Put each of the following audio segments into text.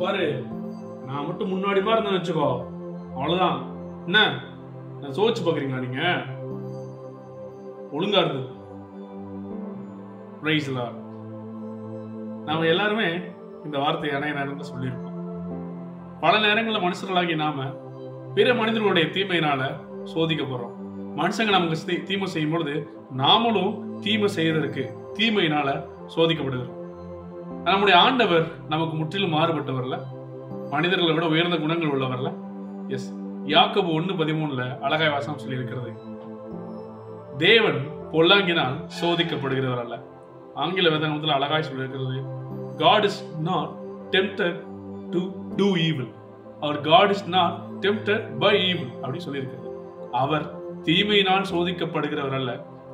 பாரு, நான் மட்டும் முன்னாடி மாதிரி இருந்தேன்னு வச்சுக்கோ, அவ்வளவுதான். என்ன நான் சோதிச்சு பாக்குறீங்களா? நீங்க ஒழுங்கா இருந்தது. நாம எல்லாருமே இந்த வார்த்தையை அனைய நேரம் சொல்லியிருக்கோம். பல நேரங்களில் மனுஷர்களாகி நாம பிற மனிதர்களுடைய தீமையினால சோதிக்கப்படுறோம். மனுஷங்க நமக்கு தீமை செய்யும் பொழுது நாமளும் தீமை செய்வதற்கு தீமையினால சோதிக்கப்படுகிறோம். நம்முடைய ஆண்டவர் நமக்கு முற்றிலும் மாறுபட்டவர்ல, மனிதர்களை விட உயர்ந்த குணங்கள் உள்ளவர்ல. எஸ், யாக்கோபு 1:13 அழகாய் வாசகம் சொல்லி இருக்கிறது, தேவன் பொல்லாங்கினால் சோதிக்கப்படுகிறவர் அல்ல. ஆங்கில வேதாகமத்தில் அழகாய் சொல்லி இருக்கிறது, God is not tempted to do evil. Our God is not tempted by evil. அப்படி சொல்லி இருக்கிறது. அவர் தீமையினால் சோதிக்கப்படுகிறவர் அல்ல,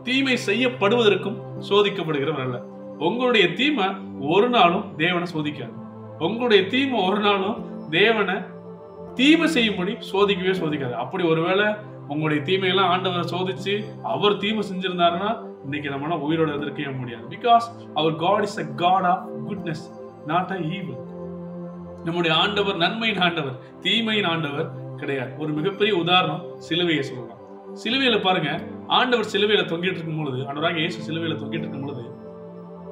தீமை செய்யப்படுவதற்கும் சோதிக்கப்படுகிறவர் அல்ல. உங்களுடைய தீமை ஒரு நாளும் தேவனை சோதிக்காது. உங்களுடைய தீமை ஒரு நாளும் தேவனை தீமை செய்யும்படி சோதிக்கவே சோதிக்காது. அப்படி ஒருவேளை உங்களுடைய தீமையெல்லாம் ஆண்டவரை சோதிச்சு அவர் தீமை செஞ்சிருந்தாருன்னா இன்னைக்கு நம்ம உயிரோட இருக்கவே முடியாது. பிகாஸ் அவர் God is a God of goodness, not a evil. நம்முடைய ஆண்டவர் நன்மையின் ஆண்டவர், தீமையின் ஆண்டவர் கிடையாது. ஒரு மிகப்பெரிய உதாரணம் சிலுவையை சொல்லலாம். சிலுவையில பாருங்க, ஆண்டவர் சிலுவையில தொங்கிட்டு இருக்கும் பொழுது, ஆண்டவராக இயேசு சிலுவையில தொங்கிட்டு இருக்கும் பொழுது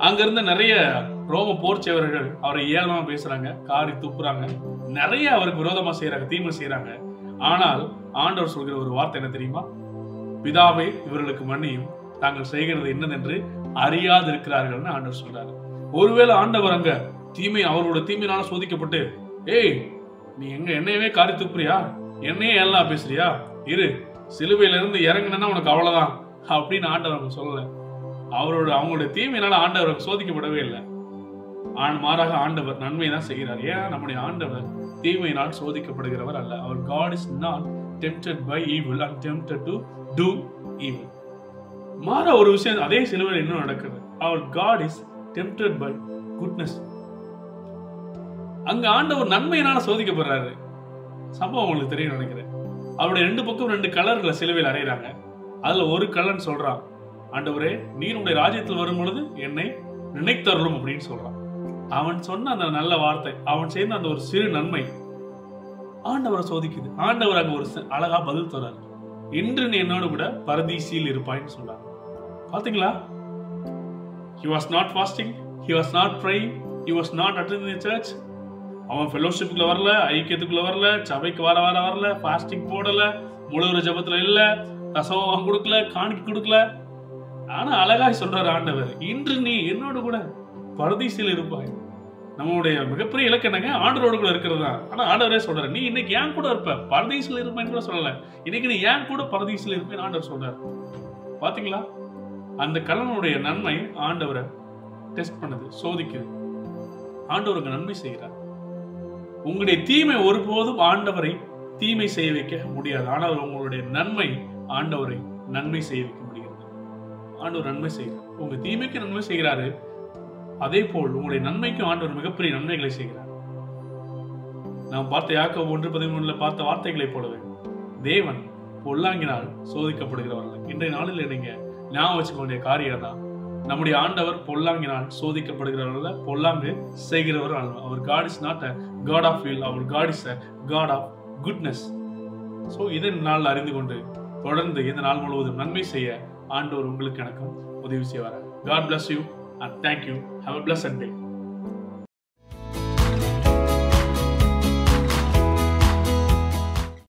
அங்க இருந்த நிறைய ரோம போர்ச்சேவர்கள் அவரை ஏளனமா பேசுறாங்க, காரி துப்புறாங்க, நிறைய அவருக்கு விரோதமா செய்யறாங்க, தீமை செய்யறாங்க. ஆனால் ஆண்டவர் சொல்கிற ஒரு வார்த்தை என்ன தெரியுமா? பிதாவே, இவர்களுக்கு மன்னியும், தாங்கள் செய்கிறது என்னதென்று அறியாது இருக்கிறார்கள் ஆண்டவர் சொல்றாரு. ஒருவேளை ஆண்டவர் அங்க அவரோட தீமையினால சோதிக்கப்பட்டு, ஏய் நீ எங்க என்னையவே காரி துப்புறியா, என்னையே எல்லாம் பேசுறியா, இரு சிலுவையில இருந்து இறங்குனா உனக்கு அவ்வளவுதான் அப்படின்னு ஆண்டவர் சொல்லல. அவங்களுடைய தீமையினால ஆண்டவர் சோதிக்கப்படவே இல்லை. மாறாக ஆண்டவர் நன்மை தான் செய்கிறார். ஏன்னா நம்முடைய ஆண்டவர் தீமையினால் சோதிக்கப்படுகிறவர் அல்ல. அவர் God is not tempted by evil and tempted to do evil. மாற ஒரு விஷயம் அதே சிலுவையில் இன்னும் நடக்குது. அவர் God is tempted by goodness. அங்க ஆண்டவர் நன்மையினால சோதிக்கப்படுறாரு. சம்பவம் உங்களுக்கு தெரியும் நினைக்கிறேன். அவருடைய 2 பக்கம் 2 கலர்ல சிலுவையில் அறையிறாங்க. அதுல ஒரு கலர் சொல்றான், ஆண்டவரே நீர் உடைய ராஜ்யத்தில் வரும் பொழுது என்னை நினைத்தருளும் அப்படின்னு சொல்றான். அவன் சொன்ன அந்த நல்ல வார்த்தை, அவன் செய்த அந்த ஒரு சிறு நன்மை ஆண்டவரை சோதிக்குது. ஆண்டவர் அங்க ஒரு அழகா பதில் தர்றாரு, இன்று நீ என்னோடு கூட பரதீசியில் இருப்பாய்ன்னு சொல்றாங்க. பாத்தீங்களா? He was not fasting, he was not praying, he was not attending the church. அவன் ஃபெலோஷிப்ல வரல, ஐக்கியத்துக்குள்ள வரல, சபைக்கு வரல, ஃபாஸ்டிங் போடல, முழுவதும் ஜெபத்துல இல்ல, தசமம் கொடுக்கல, காணிக்கை கொடுக்கல. ஆனா அழகாய் சொல்றாரு ஆண்டவர், இன்று நீ என்னோடு கூட பரதீசியில் இருப்பாய். நம்மளுடைய மிகப்பெரிய இலக்கு என்னங்க? ஆண்டவரோடு கூட இருக்கிறது தான். ஆனா ஆண்டவரே சொல்றாரு, நீ இன்னைக்கு ஏன் கூட இருப்ப, பரதீசியில் இருப்பேன்னு கூட சொல்லல, இன்னைக்கு நீ ஏன் கூட பரதீசியில் இருப்பேன்னு ஆண்டவர் சொல்றாரு. பாத்தீங்களா? அந்த கலனுடைய நன்மை ஆண்டவரை டெஸ்ட் பண்ணுது, சோதிக்குது. ஆண்டவருக்கு நன்மை செய்கிறார். உங்களுடைய தீமை ஒருபோதும் ஆண்டவரை தீமை செய்ய வைக்க முடியாது. ஆனால் உங்களுடைய நன்மை ஆண்டவரை நன்மை செய்ய வைக்க முடிகிறது. ஆண்டவர் நன்மை செய்கிறார். உங்க தீமைக்கு நன்மை செய்கிறாரு, அதே போல் உங்களுடைய நன்மைக்கும் ஆண்டவர் மிகப்பெரிய நன்மைகளை செய்கிறார். நாம் பார்த்த யாக்கோபு 1:13 பார்த்த வார்த்தைகளை போலவே தேவன் பொல்லாங்கினால் சோதிக்கப்படுகிறவர்கள். இன்றைய நாளில் நீங்க ஞாபகம் வச்சுக்க வேண்டிய காரியம் தான், நம்முடைய ஆண்டவர் பொல்லாங்கினால் சோதிக்கப்படுகிறவர்கள், பொல்லாங்கு செய்கிறவர் அல்ல. அவர் God is not a God of evil, அவர் God is a God of goodness. So இதை நாள் அறிந்து கொண்டு தொடர்ந்து இந்த நாள் முழுவதும் நன்மை செய்ய ஆண்டவர் உங்களுக்கு எனக்கும் உதவி செய்வார். God bless you and thank you. Have a blessed day.